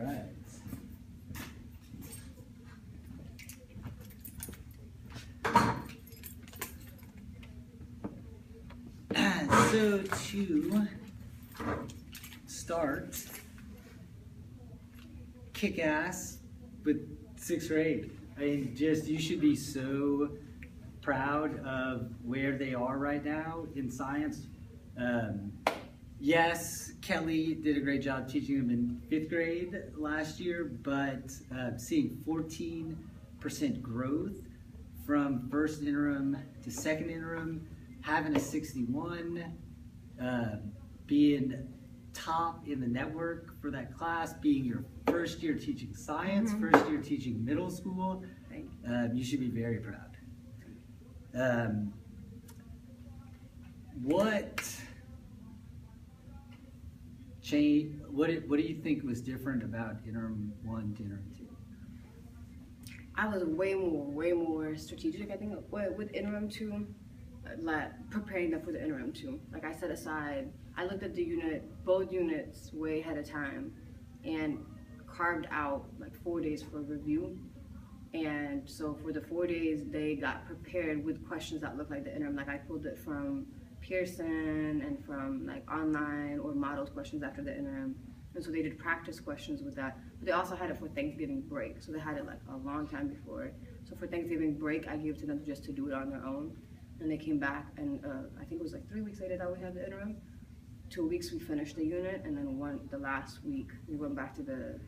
right. So to start, kick ass with 6th grade. I mean, just, you should be so proud of where they are right now in science. Yes, Kelly did a great job teaching them in 5th grade last year, but seeing 14% growth from first interim to second interim, having a 61, being top in the network for that class, being your first year teaching science, first year teaching middle school, you should be very proud. What change? What do you think was different about interim 1 to interim 2? I was way more strategic, I think, with interim 2, like preparing them for the interim 2. Like, I set aside, I looked at both units way ahead of time, and carved out like 4 days for review. And so for the 4 days, they got prepared with questions that looked like the interim. Like, I pulled it from Pearson and from like online or modeled questions after the interim. And so they did practice questions with that. But they also had it for Thanksgiving break. So they had it like a long time before. So for Thanksgiving break, I gave it to them just to do it on their own. And they came back, and I think it was like 3 weeks later that we had the interim. 2 weeks we finished the unit, and then the last week we went back to the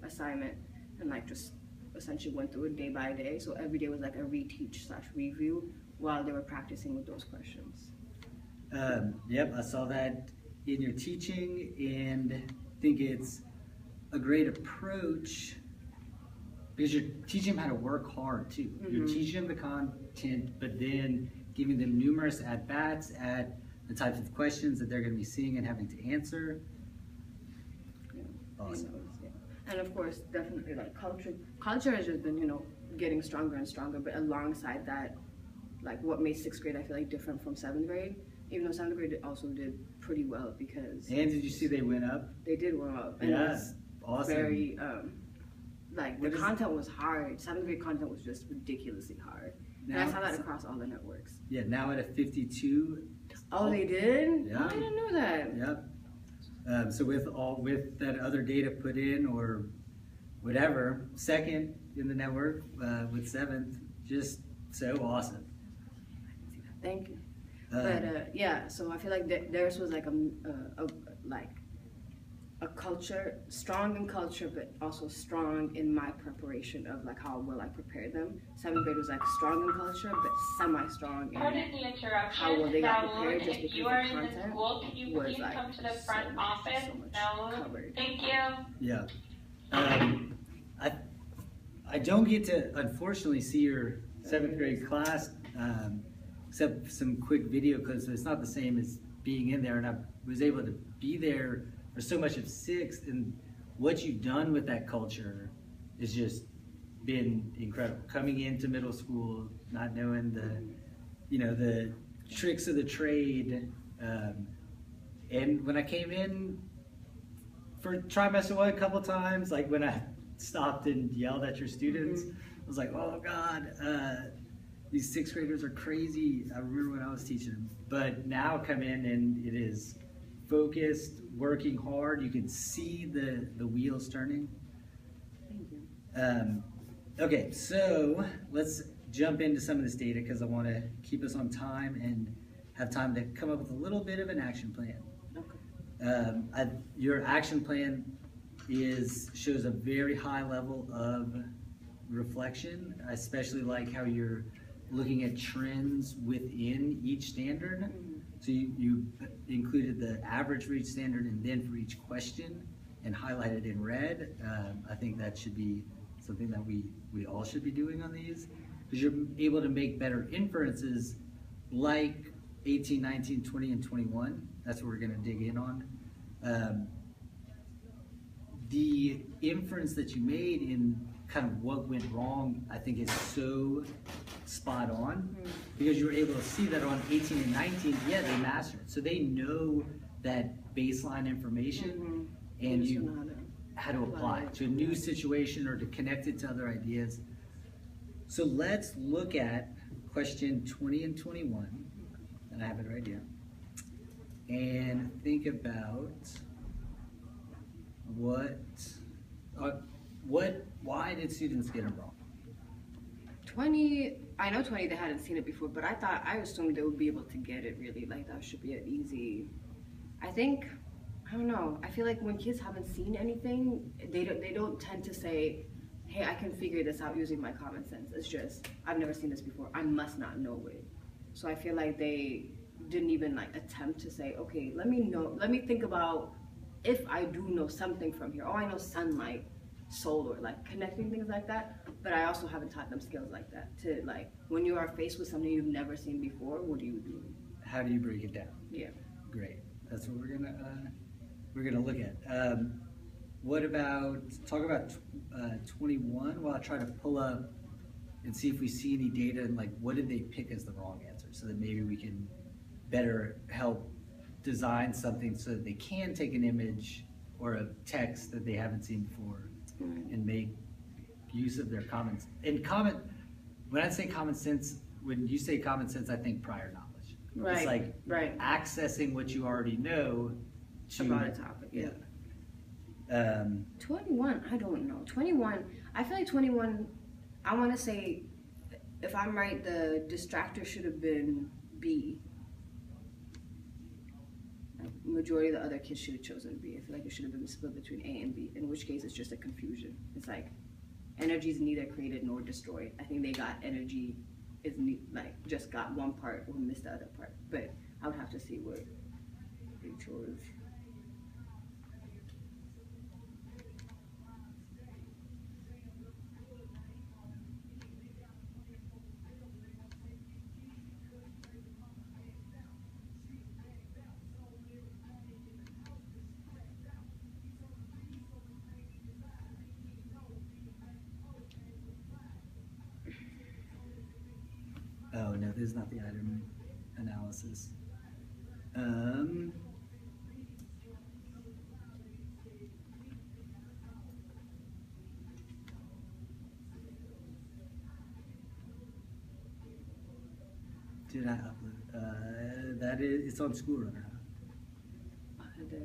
assignment and like just essentially went through it day by day. So every day was like a reteach/review while they were practicing with those questions. Yep, I saw that in your teaching, and I think it's a great approach because you're teaching them how to work hard too. You're teaching them the content, but then giving them numerous at-bats at the types of questions that they're going to be seeing and having to answer. Yeah. Awesome. And of course, definitely like culture has just been, getting stronger and stronger, but alongside that, like what made 6th grade I feel like different from 7th grade, even though 7th grade also did pretty well because... And did you see they went up? They did went up. And yeah, awesome. Very, like the content was hard. 7th grade content was just ridiculously hard. Now, and I saw that across all the networks. Yeah, now at a 52. Oh, they did? Yeah. Oh, I didn't know that. Yep. So with that other data put in or whatever, 2nd in the network with 7th, just so awesome. Thank you. But yeah, so I feel like theirs was like a culture, strong in culture, but also strong in my preparation of like how well I prepared them. 7th grade was like strong in culture, but semi-strong in how well they got prepared, just because the content was like come to the front office? so much No. covered. Thank you. Yeah. I don't get to, unfortunately, see your 7th grade class, except some quick video clips. So it's not the same as being in there, and I was able to be there for so much of 6th, and what you've done with that culture has just been incredible. Coming into middle school, not knowing the tricks of the trade, and when I came in for trimester 1 a couple times, like when I stopped and yelled at your students, I was like, oh God, these 6th graders are crazy. I remember when I was teaching them, but now come in and it is focused, working hard. You can see the wheels turning. Thank you. Okay, so let's jump into some of this data because I want to keep us on time and have time to come up with a little bit of an action plan. Okay. Your action plan shows a very high level of reflection. I especially like how you're looking at trends within each standard. So you included the average for each standard and then for each question and highlighted in red. I think that should be something that we all should be doing on these, because you're able to make better inferences like 18, 19, 20, and 21. That's what we're going to dig in on. The inference that you made in kind of what went wrong, I think, is so spot on, because you were able to see that on 18 and 19, yeah, they mastered it. So they know that baseline information, and just you don't know how to apply it. to a new situation or to connect it to other ideas. So let's look at question 20 and 21, and I have it right here, and think about why did students get it wrong? 20, I know 20 they hadn't seen it before, but I assumed they would be able to get it really. Like that should be an easy. I think, I don't know. I feel like when kids haven't seen anything, they don't tend to say, hey, I can figure this out using my common sense. It's just, I've never seen this before. I must not know it. So I feel like they didn't even like attempt to say, okay, let me think about if I do know something from here. Oh, I know sunlight, solar, like connecting things like that. But I also haven't taught them skills like that to like, when you are faced with something you've never seen before, what do you do? How do you break it down? Yeah. Great. That's what we're gonna look at. What about talk about 21? Well, I'll try to pull up and see if we see any data and like what did they pick as the wrong answer, so that maybe we can better help design something so that they can take an image or a text that they haven't seen before and make use of their common. When I say common sense, when you say common sense, I think prior knowledge. Right. It's like right. accessing what you already know to About a topic. Yeah. 21, I don't know. 21, I feel like 21, I want to say, if I'm right, the distractor should have been B. Like, majority of the other kids should have chosen B. I feel like it should have been split between A and B, in which case it's just a confusion. It's like, energy is neither created nor destroyed. I think they got energy is just got one part or missed the other part. But I would have to see what they chose. Oh no, this is not the item analysis. Did I upload? That is, it's on School Runner, huh? I think.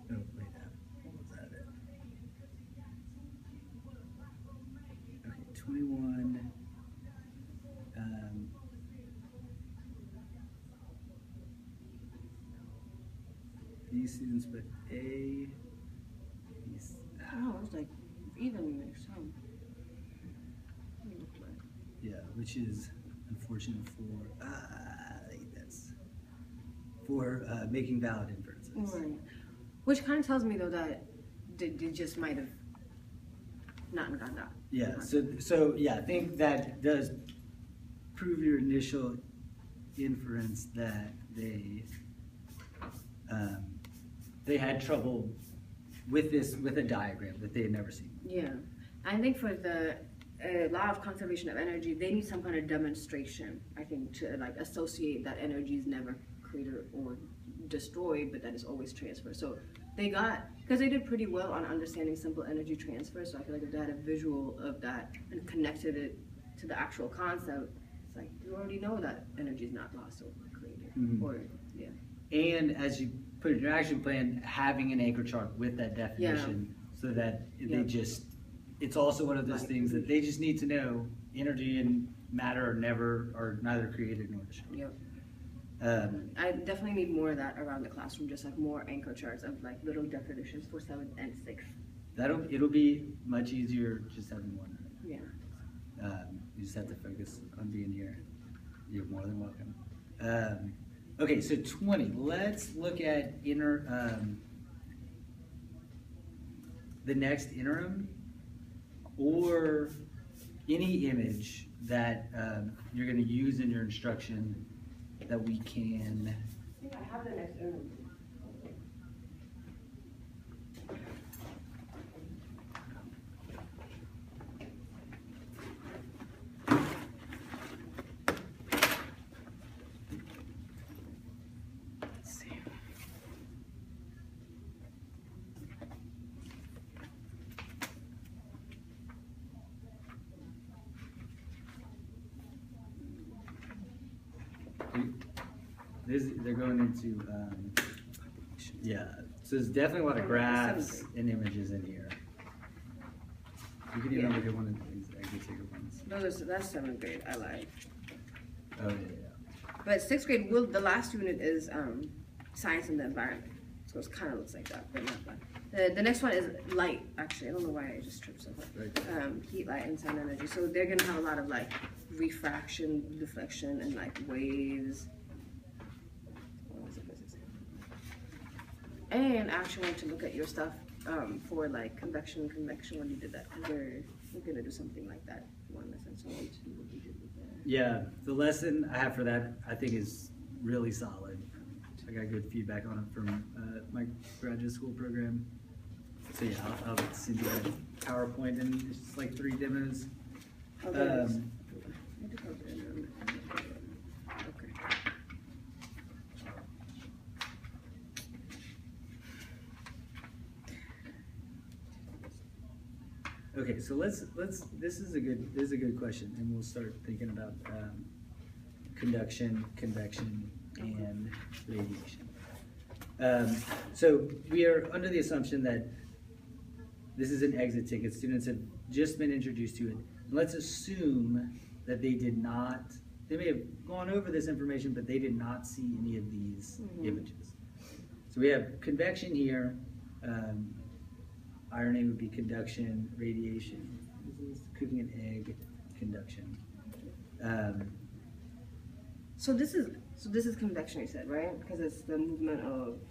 Oh, wait, was that it? Okay, 21. These students put A. These, Oh, it's like even mixed, huh? yeah, which is unfortunate for that's for making valid inferences. Right. Which kind of tells me though that they just might have not gotten that. Yeah. So yeah, I think that does prove your initial inference that they they had trouble with a diagram that they had never seen. Yeah, I think for the law of conservation of energy, they need some kind of demonstration, I think, to like associate that energy is never created or destroyed, but that is always transferred. So they got, because they did pretty well on understanding simple energy transfer, so I feel like if they had a visual of that and connected it to the actual concept, it's like, you already know that energy is not lost or created. Mm-hmm. Or, yeah. And as you put in your action plan, having an anchor chart with that definition, so that they just, it's also one of those things that they just need to know energy and matter are neither created nor destroyed. Yep. I definitely need more of that around the classroom, just like more anchor charts of like little definitions for 7th and 6th. It'll be much easier just having one. Yeah. You just have to focus on being here. You're more than welcome. Okay, so 20. Let's look at the next interim, or any image that you're going to use in your instruction that we can. I think I have the next interim. They're going into, yeah, so there's definitely a lot of graphs and images in here. You could even look at one of these bigger ones. No, that's 7th grade, I lied. Oh, yeah. But 6th grade, the last unit is science and the environment. So it kind of looks like that, but not that. The next one is light, actually. I don't know why I just tripped so hard. Heat, light, and sound energy. So they're going to have a lot of like refraction, deflection, and like waves. And I actually want to look at your stuff for like convection when you did that. We're going to do something like that one lesson. So I want to see what you did with that. Yeah, the lesson I have for that I think is really solid. I got good feedback on it from my graduate school program. So yeah, I'll send you a PowerPoint, and it's just like 3 demos. Okay. Okay, so let's this is a good question, and we'll start thinking about conduction, convection, and radiation. So we are under the assumption that this is an exit ticket. Students have just been introduced to it. Let's assume that they may have gone over this information, but they did not see any of these images. So we have convection here. RNA would be conduction, radiation. This is cooking an egg, conduction. So this is convection, you said, right? Because it's the movement of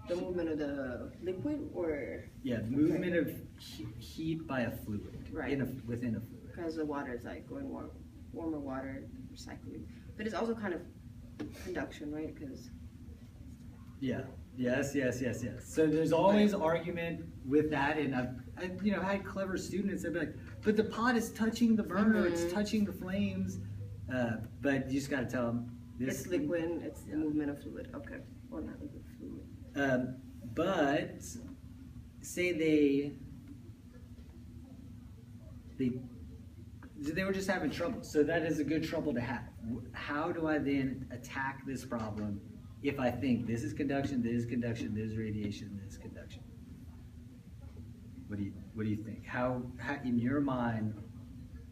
the liquid, or movement of heat by a fluid, right? Within a fluid. Because the water is like going warmer water, recycling, but it's also kind of conduction, right? Because Yes. So there's always argument with that, and I've had clever students that be like, but the pot is touching the burner, it's touching the flames, but you just got to tell them it's liquid, it's the movement of fluid. Okay, or not liquid, fluid. But say they were just having trouble, so that is a good trouble to have. How do I then attack this problem? If I think this is conduction, this is conduction, this is radiation, this is conduction, what do you think? How in your mind,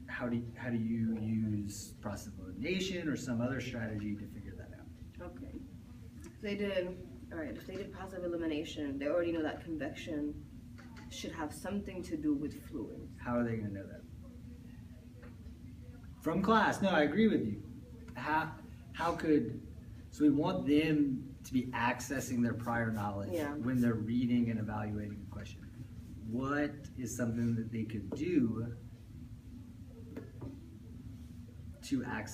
how do you use process of elimination or some other strategy to figure that out? Okay, if they did process of elimination, they already know that convection should have something to do with fluids. How are they going to know that? From class? No, I agree with you. So we want them to be accessing their prior knowledge when they're reading and evaluating a question. What is something that they could do to access